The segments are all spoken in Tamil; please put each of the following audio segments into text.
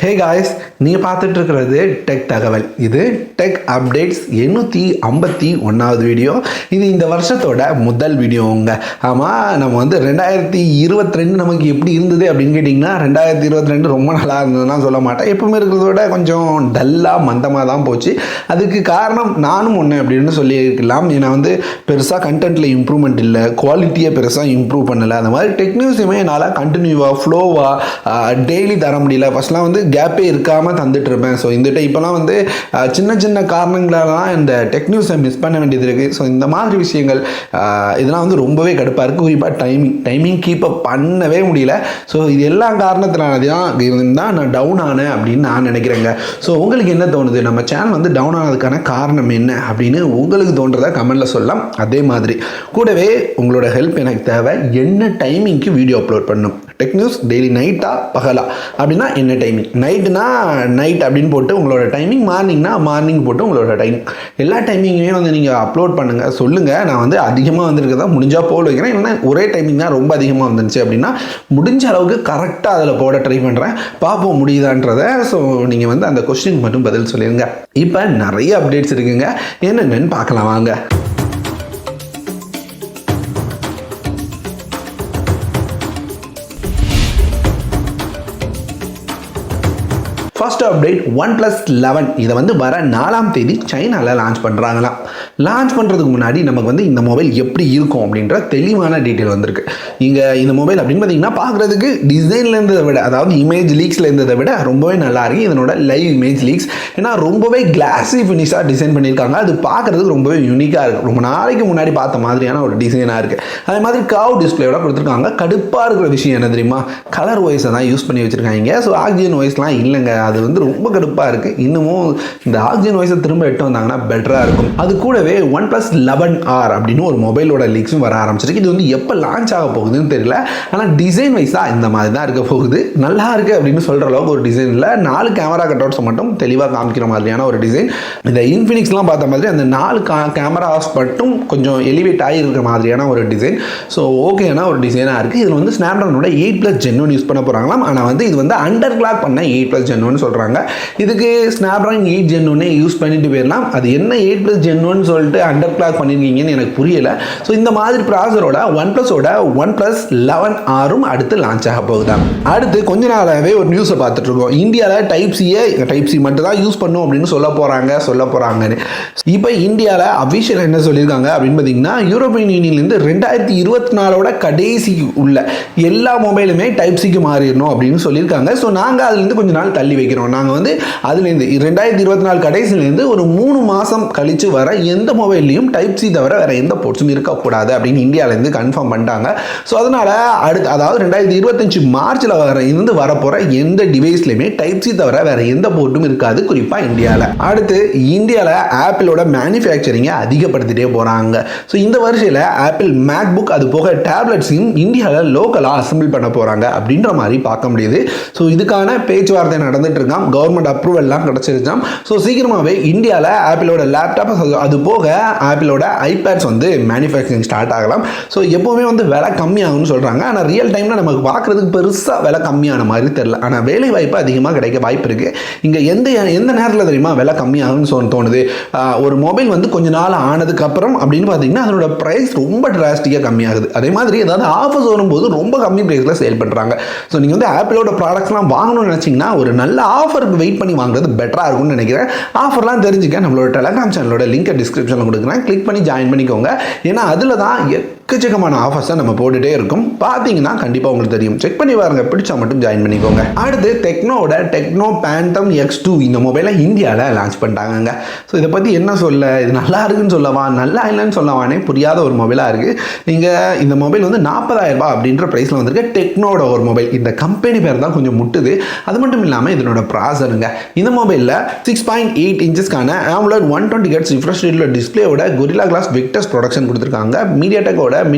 ஹே காய்ஸ், நீங்கள் பார்த்துட்டு இருக்கிறது டெக் தகவல். இது டெக் அப்டேட்ஸ் 851வது வீடியோ. இது இந்த வருஷத்தோட முதல் வீடியோங்க. ஆமாம், நம்ம வந்து 2022 நமக்கு எப்படி இருந்தது அப்படின்னு கேட்டிங்கன்னா, 2022 ரொம்ப நல்லா இருந்ததுன்னா சொல்ல மாட்டேன். எப்பவுமே இருக்கிறதோட கொஞ்சம் டல்லாக மந்தமாக தான் போச்சு. அதுக்கு காரணம் நானும் ஒன்று அப்படின்னு சொல்லியிருக்கலாம். ஏன்னா வந்து பெருசாக கண்டென்ட்டில் இம்ப்ரூவ்மெண்ட் இல்லை, குவாலிட்டியை பெருசாக இம்ப்ரூவ் பண்ணலை. அந்த மாதிரி டெக்னிக்ஸுமே என்னால் கண்டினியூவாக ஃப்ளோவாக டெய்லி தர முடியல. ஃபஸ்ட்லாம் வந்து கேப்பே இருக்காமல் தந்துட்டு இருப்பேன். ஸோ இந்த இப்போலாம் வந்து சின்ன சின்ன காரணங்களாலாம் இந்த டெக் நியூஸை மிஸ் பண்ண வேண்டியது இருக்குது. ஸோ இந்த மாதிரி விஷயங்கள் இதெல்லாம் வந்து ரொம்பவே கடுப்பாக இருக்குது. குறிப்பாக டைமிங் கீப் அப் பண்ணவே முடியல. ஸோ இது எல்லா காரணத்தினால்தான் நான் டவுன் ஆனேன் அப்படின்னு நான் நினைக்கிறேங்க. ஸோ உங்களுக்கு என்ன தோணுது? நம்ம சேனல் வந்து டவுன் ஆனதுக்கான காரணம் என்ன அப்படின்னு உங்களுக்கு தோன்றதை கமெண்ட்டில் சொல்லலாம். அதே மாதிரி கூடவே உங்களோட ஹெல்ப் எனக்கு தேவை. என்ன டைமிங்க்கு வீடியோ அப்லோட் பண்ணணும்? டெக் நியூஸ் டெய்லி நைட்டா பகலா அப்படின்னா என்ன டைமிங்? நைட்டுனா நைட் அப்படின்னு போட்டு உங்களோட டைமிங், மார்னிங்னா மார்னிங் போட்டு உங்களோட டைமிங். எல்லா டைமிங்குமே வந்து நீங்கள் அப்லோட் பண்ணுங்கள், சொல்லுங்கள். நான் வந்து அதிகமாக வந்துருக்கதா முடிஞ்சால் போல் வைக்கிறேன். இல்லைன்னா ஒரே டைமிங் தான் ரொம்ப அதிகமாக வந்துருச்சு அப்படின்னா முடிஞ்ச அளவுக்கு கரெக்டாக அதில் போட ட்ரை பண்ணுறேன். பார்ப்போம் முடியுதான்றதை. ஸோ நீங்கள் வந்து அந்த கொஸ்டினுக்கு மட்டும் பதில் சொல்லிடுங்க. இப்போ நிறைய அப்டேட்ஸ் இருக்குங்க, என்னென்னு பார்க்கலாம் வாங்க. First update OnePlus 11. இதை வந்து வர 4ஆம் தேதி சைனாவில் லான்ச் பண்ணுறாங்களாம். லான்ச் பண்ணுறதுக்கு முன்னாடி நமக்கு வந்து இந்த மொபைல் எப்படி இருக்கும் அப்படின்ற தெளிவான டீட்டெயில் வந்திருக்கு. இங்கே இந்த மொபைல் அப்படின்னு பார்த்தீங்கன்னா பார்க்குறதுக்கு டிசைனில் இருந்ததை விட, அதாவது இமேஜ் லீக்ஸில் இருந்ததை விட ரொம்பவே நல்லா இருக்குது. இதனோட லைவ் இமேஜ் லீக்ஸ் ஏன்னா ரொம்பவே கிளாஸி ஃபினிஷாக டிசைன் பண்ணியிருக்காங்க. அது பார்க்குறதுக்கு ரொம்பவே யூனிக்காக இருக்குது. ரொம்ப நாளைக்கு முன்னாடி பார்த்த மாதிரியான ஒரு டிசைனாக இருக்குது. அதே மாதிரி கர்வ் டிஸ்பிளேயோட கொடுத்துருக்காங்க. கடுப்பாக இருக்கிற விஷயம் என்ன தெரியுமா? கலர் வாய்ஸை தான் யூஸ் பண்ணி வச்சுருக்காங்க. ஸோ ஆக்சிஜன் வாய்ஸ்லாம் இல்லைங்க. அது வந்து ரொம்ப கடுப்பாக இருக்குது. இன்னமும் இந்த ஆக்சிஜன் வாய்ஸை திரும்ப எட்டு வந்தாங்கன்னா பெட்டராக இருக்கும். அது கூடவே OnePlus 11R அப்படின்னு ஒரு மொபைலோட லீக்ஸும் வர ஆரம்பிச்சிருக்கு. இது வந்து எப்போ லான்ச் ஆக போகுதுன்னு தெரியல. ஆனால் டிசைன் வைஸாக இந்த மாதிரி தான் இருக்க போகுது. நல்லா இருக்குது அப்படின்னு சொல்கிற அளவுக்கு ஒரு டிசைன் இல்லை. 4 கேமரா கட்அவுட்ஸை மட்டும் தெளிவாக காமிக்கிற மாதிரியான ஒரு டிசைன். இந்த இன்ஃபினிக்ஸ்லாம் பார்த்த மாதிரி அந்த 4 கேமராஸ் மட்டும் கொஞ்சம் எலிவேட் ஆகி இருக்கிற மாதிரியான ஒரு டிசைன். ஸோ ஓகேனா ஒரு டிசைனாக இருக்குது. இதில் வந்து ஸ்னாப்ட்ராகனோட 8+ Gen 1 யூஸ் பண்ண போகிறாங்களாம். ஆனால் வந்து இது வந்து அண்டர் கிளாக் பண்ண 8+ Gen 1 சொல்கிறாங்க. இதுக்கு ஸ்னாப்ட்ராகன் 8 Gen 1 யூஸ் பண்ணிட்டு போயிடலாம். அது என்ன 8+ Gen 1 சொல்லிட்டு அண்டர் கிளாக் பண்ணியிருக்கீங்கன்னு எனக்கு புரியல. ஸோ இந்த மாதிரி ப்ராசரோட OnePlus 11Rம் அடுத்து லான்ச் ஆக போகுதான். அடுத்து கொஞ்ச நாளாகவே ஒரு நியூஸை பார்த்துட்டு இருக்கோம். இந்தியாவில் டைப் சி மட்டும் தான் யூஸ் பண்ணும் அப்படின்னு சொல்ல போகிறாங்கன்னு. இப்போ இந்தியாவில் அஃபிஷியல் என்ன சொல்லியிருக்காங்க அப்படின்னு பார்த்தீங்கன்னா, யூரோப்பியன் யூனியன்லேருந்து 2024 கடைசி உள்ள எல்லா மொபைலுமே டைப் சிக்கு மாறிடணும் அப்படின்னு சொல்லியிருக்காங்க. ஸோ நாங்கள் அதுலேருந்து கொஞ்ச நாள் தள்ளி வைக்கிறோம். நாங்கள் வந்து அதுலேருந்து 2024 கடைசியிலேருந்து ஒரு 3 மாதம் கழித்து வர எந்த மொபைல்லையும் டைப் சி தவிர வேறு எந்த போர்ட்ஸும் இருக்கக்கூடாது அப்படின்னு இந்தியாவிலேருந்து கன்ஃபார்ம் பண்ணிட்டாங்க. ஸோ அதனால் அதாவது 2025 மார்ச்சில் வரப்போகிற எந்த டிவைஸ்லையுமே டைப் சி தவிர வேறு எந்த போர்ட்டும் இருக்காது, குறிப்பாக இந்தியாவில். அடுத்து இந்தியாவில் ஆப்பிளோட மேனுஃபேக்சரிங்கை அதிகப்படுத்திட்டே போகிறாங்க. ஸோ இந்த வருஷத்தில் ஆப்பிள் MacBook அது போக டேப்லெட்ஸையும் இந்தியாவில் லோக்கலாக அசம்பிள் பண்ண போகிறாங்க அப்படின்ற மாதிரி பார்க்க முடியுது. ஸோ இதுக்கான பேச்சுவார்த்தை நடந்துட்டு இருக்கான். கவர்மெண்ட் அப்ரூவல்லாம் கிடச்சிருச்சாம். ஸோ சீக்கிரமாகவே இந்தியாவில் ஆப்பிளோட லேப்டாப் அது போக ஆப்பிளோட ஐபேட்ஸ் வந்து மேனுஃபேக்சரிங் ஸ்டார்ட் ஆகலாம். ஸோ எப்போவுமே வந்து விலை கம்மியாகும்னு சொல்கிறாங்க. ஆனால் ரியல் டைமில் நமக்கு பார்க்குறதுக்கு பெருசாக விலை கம்மியான மாதிரி தெரியல. ஆனால் வேலை வாய்ப்பு அதிகமாக கிடைக்க வாய்ப்பு இருக்குது. இங்கே எந்த நேரத்தில் தெரியுமா விலை கம்மியாகும்னு தோணுது? ஒரு மொபைல் வந்து கொஞ்ச நாள் ஆனதுக்கப்புறம் அப்படின்னு பார்த்தீங்கன்னா அதனோட ப்ரைஸ் ரொம்ப டிராஸ்டிக்காக கம்மியாகுது. அதே மாதிரி ஏதாவது ஆஃபர்ஸ் வரும்போது ரொம்ப கம்மி ப்ரைஸில் சேல் பண்ணுறாங்க. ஸோ நீங்கள் வந்து ஆப்பிளோட ப்ராடக்ட்ஸ்லாம் வாங்கணும்னு நினச்சிங்கன்னா ஒரு நல்ல ஆஃபருக்கு வெயிட் பண்ணி வாங்குறது பெட்டராக இருக்கும்னு நினைக்கிறேன். ஆஃபர்லாம் தெரிஞ்சுக்க நம்மளோட டெலகிராம் சேனலோட லிங்கை டிஸ்கிரிப்ஷனில் கொடுக்குறேன். கிளிக் பண்ணி ஜாயின் பண்ணிக்கோங்க. ஏன்னா அதில் தான் எக்கச்சக்கமான ஆஃபர்ஸை நம்ம போட்டுகிட்டே இருக்கும். பார்த்தீங்கன்னா கண்டிப்பாக உங்களுக்கு தெரியும். செக் பண்ணி பாருங்க, பிடிச்சா மட்டும் ஜாயின் பண்ணிக்கோங்க. அடுத்து டெக்னோ பேண்டம் X2 இந்த மொபைலை இந்தியாவில் லான்ச் பண்ணிட்டாங்க. ஸோ இதை பற்றி என்ன சொல்ல? இது நல்லா இருக்குன்னு சொல்லவா, நல்லா இல்லைன்னு சொல்லவானே புரியாத ஒரு மொபைலாக இருக்குது. நீங்கள் இந்த மொபைல் வந்து 40,000 ரூபாய் அப்படின்ற ப்ரைஸில் வந்திருக்கு. டெக்னோட ஒரு மொபைல். இந்த கம்பெனி பேர் தான் கொஞ்சம் முட்டுது. அது மட்டும் இல்லாமல் இதனோட ப்ராசருங்க. இந்த மொபைலில் 6.8 இன்ச்சஸ்க்கான AMOLED 120 Hz ரிஃப்ரெஷ் ரேட்டில் டிஸ்பிளேயோட Gorilla Glass Victus ப்ரொடக்ஷன் கொடுத்துருக்காங்க. MediaTek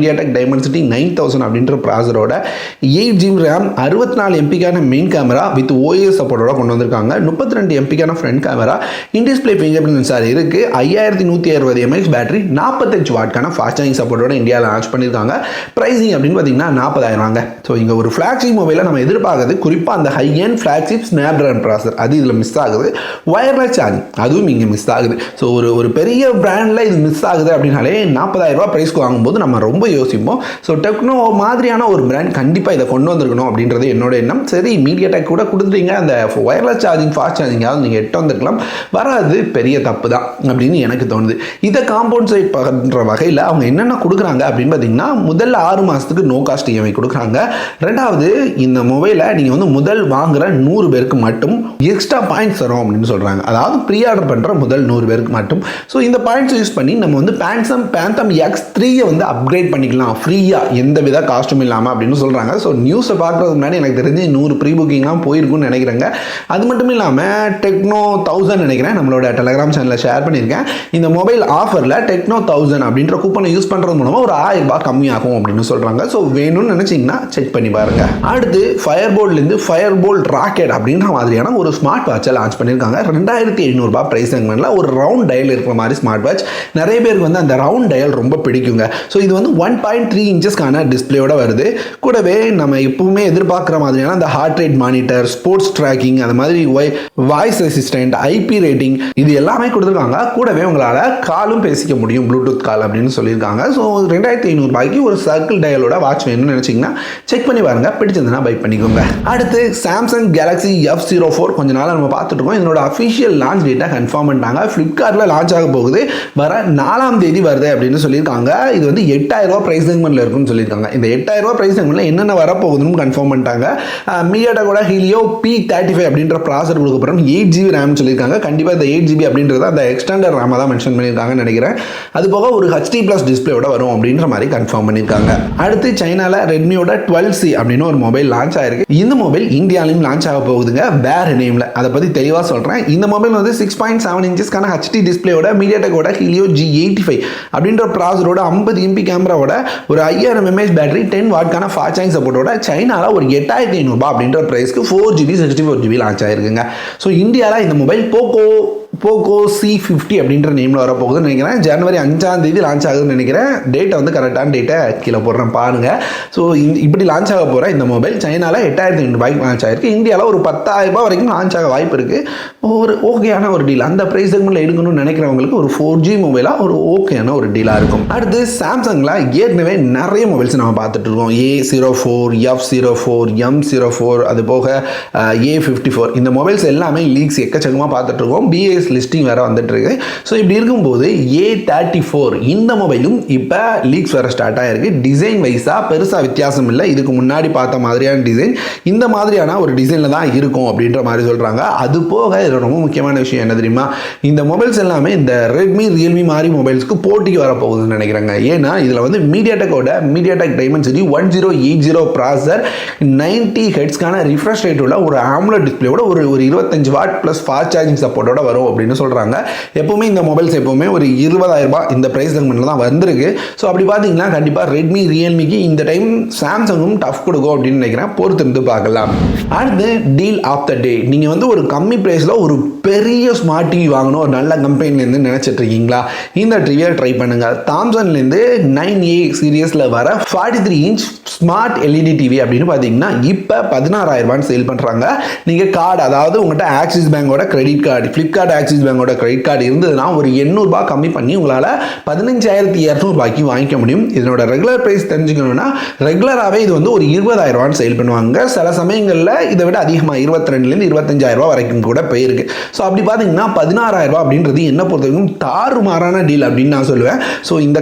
Dimensity 9000 அப்படின்ற ப்ராசரோட 8GB RAM, 64 MPக்கான மெயின் கேமரா வித் OIS சப்போர்ட்டோட கொண்டு வந்திருக்காங்க. 32 MPக்கான front camera, in display fingerprint sensor இருக்குது. 5160 mAh பேட்டரி, 45 வாட்க்கான ஃபாஸ்ட் சார்ஜிங் சப்போர்ட்டோட இந்தியாவில் லான்ச் பண்ணியிருக்காங்க. ப்ரைஸிங் அப்படின்னு பார்த்தீங்கன்னா 40,000 வாங்க. ஸோ இங்கே ஒரு ஃப்ளாக்ஷிப் மொபைலை நம்ம எதிர்பார்க்குறது குறிப்பாக அந்த high end flagship Snapdragon Snapdragon processor அது இதில் மிஸ் ஆகுது. வயர்லெஸ் சார்ஜிங் அதுவும் இங்கே மிஸ் ஆகுது. ஸோ ஒரு பெரிய பிராண்டில் இது மிஸ் ஆகுது அப்படின்னாலே 40,000 ரூபா ப்ரைஸ்க்கு வாங்கும்போது நம்ம ரொம்ப யோசிப்போம். ஸோ டெக்னோ மாதிரியான ஒரு பிராண்ட் கண்டிப்பாக இதை கொண்டு வந்திருக்கணும் அப்படின்றது என்னோட எண்ணம். சரி, மீடியாடெக் கூட கொடுத்துட்டீங்க, அந்த வயர்லெஸ் சார்ஜிங் ஃபாஸ்ட் சார்ஜிங்காவது நீங்கள் எட்டு வந்திருக்கலாம், வராது பெரிய தப்பு தான் அப்படின்னு எனக்கு தோணுது. இதை காம்பன்சேட் பண்ணுற வகையில் அவங்க என்னென்ன கொடுக்குறாங்க அப்படின்னு பார்த்தீங்கன்னா, முதல்ல 6 மாதத்துக்கு நோ காஸ்ட் இஎம்ஐ கொடுக்குறாங்க. ரெண்டாவது, இந்த மொபைலை நீங்கள் வந்து முதல் வாங்குற 100 பேருக்கு மட்டும் எக்ஸ்ட்ரா பாயிண்ட்ஸ் தரும் அப்படின்னு சொல்கிறாங்க. அதாவது ப்ரீ ஆர்டர் பண்ணுற முதல் 100 பேருக்கு மட்டும். ஸோ இந்த பாயிண்ட்ஸ் யூஸ் பண்ணி நம்ம வந்து பேந்தம் X3 வந்து அப்கிரேட் பண்ணிக்கலாம் ஃப்ரீயாக, எந்த வித காஸ்ட்டும் இல்லாமல் அப்படின்னு சொல்கிறாங்க. ஸோ நியூஸை பார்க்குறதுக்கு முன்னாடி எனக்கு தெரிஞ்சு 100 ப்ரீ புக்கிங்லாம் போயிருக்குன்னு நினைக்கிறேங்க. அது மட்டும் இல்லாமல் டெக்னோ 1000 நினைக்கிறேன், நம்மளோட டெலகிராம் சேனலில் ஷேர் பண்ணியிருக்கேன். இந்த மொபைல் ஆஃபரில் டெக்னோ 1000 அப்படின்ற கூப்பனை யூஸ் பண்ணுறது மூலமாக ஒரு 1000 ரூபாய் கம்மியாகும் அப்படின்னு சொல்கிறாங்க. ஸோ வேணும்னு நினச்சிங்கன்னா செக் பண்ணி பாருங்கள். அடுத்து ஃபயர்போல்ட்லேருந்து ஃபயர்போல்ட் ராக்கெட் அப்படின்ற மாதிரியான ஒரு ஸ்மார்ட் வாட்சை லான்ச் பண்ணியிருக்காங்க. 2500 ரூபாய் ப்ரைஸ் செக்மெண்ட்டில் ஒரு ரவுண்ட் டயல் இருக்கிற மாதிரி ஸ்மார்ட் வாட்ச். நிறைய பேருக்கு வந்து அந்த ரவுண்ட் டயல் ரொம்ப பிடிக்குங்க. ஸோ இது வந்து 1.3 இன்ச்சஸ்க்கான டிஸ்பிளேயோட வருது. கூடவே நம்ம எப்பவுமே எதிர்பார்க்குற மாதிரியான அந்த heart rate monitor, sports tracking, அந்த மாதிரி வாய்ஸ் ரெசிஸ்டன்ட், ஐபி ரேட்டிங் இது எல்லாமே கொடுத்துருக்காங்க. கூடவே உங்களால் காலும் பேசிக்க முடியும், ப்ளூடூத் கால் அப்படின்னு சொல்லியிருக்காங்க. ஸோ 2500 ரூபாய்க்கு ஒரு சர்க்கிள் டயலோட வாட்ச் வேணும்னு நினச்சிங்கன்னா செக் பண்ணி பாருங்கள், பிடிச்சிருந்ததுன்னா பை பண்ணிக்கோங்க. அடுத்து சாம்சங் கேலக்ஸி F04 கொஞ்ச நாள் நம்ம பார்த்துட்டு இருக்கோம். இதனோட அஃபிஷியல் லான்ச் டேட்டை கன்ஃபார்ம் பண்ணிட்டாங்க. ஃப்ளிப்கார்ட்டில் லான்ச் ஆக போகுது, வர 4ஆம் தேதி வருது அப்படின்னு சொல்லியிருக்காங்க. இது வந்து 8000 ரூபாய் ப்ரைஸ் செக்மெண்ட்டில் இருக்குன்னு சொல்லியிருக்காங்க. இந்த 8000 ரூபாய் ப்ரைஸ் செக்மெண்ட்டில் என்னென்ன வரப்போகுதுன்னு கன்ஃபார்ம் பண்ணிட்டாங்க. மீடியாடெக்கோட ஹீலியோ P35 அப்படின்ற ப்ராசர் கொடுக்க போகிறோம். 8GB ரேம் சொல்லியிருக்காங்க. கண்டிப்பாக இந்த 8GB அப்படின்றத அந்த எக்ஸ்டெண்டர் ரேமாக தான் மென்ஷன் பண்ணியிருக்காங்கன்னு நினைக்கிறேன். அது போக ஒரு HD+ டிஸ்பிளேயோட வரும் அப்படின்ற மாதிரி கன்ஃபார்ம் பண்ணியிருக்காங்க. அடுத்து சைனாவில் ரெட்மியோட 12C அப்படின்னு ஒரு மொபைல் லான்ச் ஆயிருக்கு. இந்த மொபைல் இந்தியாவிலும் லான்ச் ஆக போகுதுங்க, வேற நேமில். அதை பற்றி தெளிவாக சொல்கிறேன். இந்த மொபைல் வந்து 6.7 இன்ச்சஸ்க்கான HD டிஸ்பிளேயோட மீடியாடெக்கோட ஹீலியோ G85 அப்படின்ற ப்ராசரோட 50 MP கேமராவோட ஒரு 5000 mAh பேட்டரி 10 வாட்கான ஃபாஸ்ட் சார்ஜிங் சப்போர்ட்டோட சைனாவில் ஒரு 8500 ரூபாய் அப்படின்ற ப்ரைஸ்க்கு 4GB 64GB லான்ச் ஆயிருக்குங்க. ஸோ இந்தியாவில் இந்த மொபைல் POCO C50 அப்படின்ற நேமில் வரப்போகுதுன்னு நினைக்கிறேன். ஜனவரி 5ஆம் தேதி லான்ச் ஆகுதுன்னு நினைக்கிறேன். டேட்டை வந்து கரெக்டான டேட்டை கீழே போடுறேன் பாருங்கள். ஸோ இப்படி லான்ச் ஆக போகிற இந்த மொபைல் சைனாவில் 8500 ரூபாய்க்கு லான்ச் ஆயிருக்கு. இந்தியாவில் ஒரு 10,000 ரூபாய் வரைக்கும் லான்ச் ஆக வாய்ப்பு இருக்குது. ஒரு ஓகேயான ஒரு டீல், அந்த ப்ரைஸ் செக்மெண்ட்டில் எடுக்கணும்னு நினைக்கிறவங்களுக்கு ஒரு 4G மொபைலாக ஒரு ஓகேயான ஒரு டீலாக இருக்கும். அடுத்து சாம்சங்கில் ஏற்கனவே நிறைய மொபைல்ஸ் நம்ம பார்த்துட்டு இருக்கோம். A04, F04, M04, அது போக A54 இந்த மொபைல்ஸ் எல்லாமே லீக்ஸ் எக்கச்சக்கமாக பார்த்துட்டு இருக்கோம். BS லிஸ்டிங் வேறு வந்துட்டு இருக்கு. ஸோ இப்படி இருக்கும்போது A34 இந்த மொபைலும் இப்போ லீக்ஸ் வேறு ஸ்டார்ட் ஆகிருக்கு. டிசைன் வைஸாக பெருசாக வித்தியாசம் இல்லை, இதுக்கு முன்னாடி பார்த்த மாதிரியான டிசைன் இந்த மாதிரியான ஒரு டிசைனில் தான் இருக்கும் அப்படின்ற மாதிரி சொல்கிறாங்க. அது போக இதில் ரொம்ப முக்கியமான விஷயம் என்ன தெரியுமா, இந்த மொபைல்ஸ் எல்லாமே இந்த ரெட்மி, ரியல்மி மாதிரி மொபைல்ஸ்க்கு போட்டிக்கு வரப்போகுதுன்னு நினைக்கிறாங்க. ஏன்னா இதில் வந்து மீடியாடெக் டைமென்சிட்டி 1080 ப்ராசர் 90 ஹெட்ஸ்க்கான ரிஃப்ரெஷ் ரேட் உள்ள ஒரு AMOLED டிஸ்பிளேயோட ஒரு 25 வாட் ப்ளஸ் ஃபாஸ்ட் சார்ஜிங் சப்போர்ட்டோட வரும் அப்படின்னு சொல்கிறாங்க. எப்பவுமே இந்த மொபைல்ஸ் எப்பவுமே ஒரு 20,000 ரூபாய் இந்த ப்ரைஸ் செக்மெண்ட்டில் தான் வந்திருக்கு. ஸோ அப்படி பார்த்தீங்கன்னா கண்டிப்பாக ரெட்மி, ரியல்மிக்கு இந்த டைம் சாம்சங்கும் டஃப் கொடுக்கும் அப்படின்னு நினைக்கிறேன். பொறுத்திருந்து பார்க்கலாம். அடுத்து டீல் ஆஃப் த டே. நீங்கள் வந்து ஒரு கம்மி ப்ரைஸில் ஒரு பெரிய ஸ்மார்ட் டிவி வாங்கணும், ஒரு நல்ல கம்பெனிலேருந்து நினச்சிட்டு இருக்கீங்களா, இந்த டிவியை ட்ரை பண்ணுங்கள். தாம்சன்லேருந்து 9A சீரியஸில் வர 43 இன்ச் ஸ்மார்ட் LED டிவி அப்படின்னு பார்த்தீங்கன்னா இப்போ 16,000 ரூபான்னு சேல் பண்ணுறாங்க. நீங்கள் கார்டு, அதாவது உங்கள்கிட்ட ஆக்சிஸ் பேங்கோட கிரெடிட் கார்டு, ஃப்ளிப்கார்ட் ஆக்சிஸ் பேங்கோட கிரெடிட் கார்டு இருந்ததுன்னா ஒரு 800 ரூபாய் கம்மி பண்ணி உங்களால் 15,200 ரூபாய்க்கு வாங்கிக்க முடியும். இதனோட ரெகுலர் ப்ரைஸ் தெரிஞ்சுக்கணும்னா ரெகுலராகவே இது வந்து ஒரு 20,000 ரூபான்னு சேல் பண்ணுவாங்க. சில சமயங்களில் இதை விட அதிகமாக 22,000 25,000 ரூபாய் வரைக்கும் கூட போயிருக்கு. ஸோ அப்படி பார்த்தீங்கன்னா 16,000 ரூபாய் அப்படின்றது என்ன பொறுத்தவரைக்கும் தாறுமாறான டீல் அப்படின்னு நான் சொல்லுவேன். ஸோ இந்த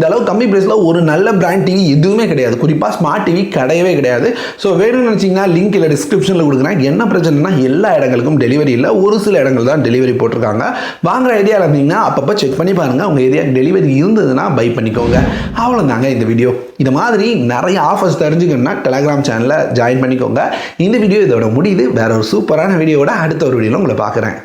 அளவு கம்மி ப்ரைஸில் ஒரு நல்ல பிராண்ட் டிவி எதுவுமே கிடையாது, குறிப்பாக ஸ்மார்ட் டிவி கிடையவே கிடையாது. ஸோ வேணும்னு நினச்சிங்கன்னா லிங்க் இல்லை டிஸ்கிரிப்ஷனில் கொடுக்குறேன். என்ன பிரச்சனைனா எல்லா இடங்களுக்கும் டெலிவரி இல்லை, ஒரு சில இடங்கள் தான் டெலிவரி போட்டிருக்காங்க. வாங்குற ஐடியா இருந்தீங்கன்னா அப்பப்போ செக் பண்ணி பாருங்கள், உங்கள் ஏரியாவுக்கு டெலிவரி இருந்ததுன்னா பை பண்ணிக்கோங்க. அவ்வளோதாங்க இந்த வீடியோ. இது மாதிரி நிறைய ஆஃபர்ஸ் தெரிஞ்சுக்கணும்னா டெலகிராம் சேனலில் ஜாயின் பண்ணிக்கோங்க. இந்த வீடியோ இதோட முடியுது. வேற ஒரு சூப்பரான வீடியோவோட அடுத்த ஒரு வீடியோவில் உங்களை பார்க்குறேன்.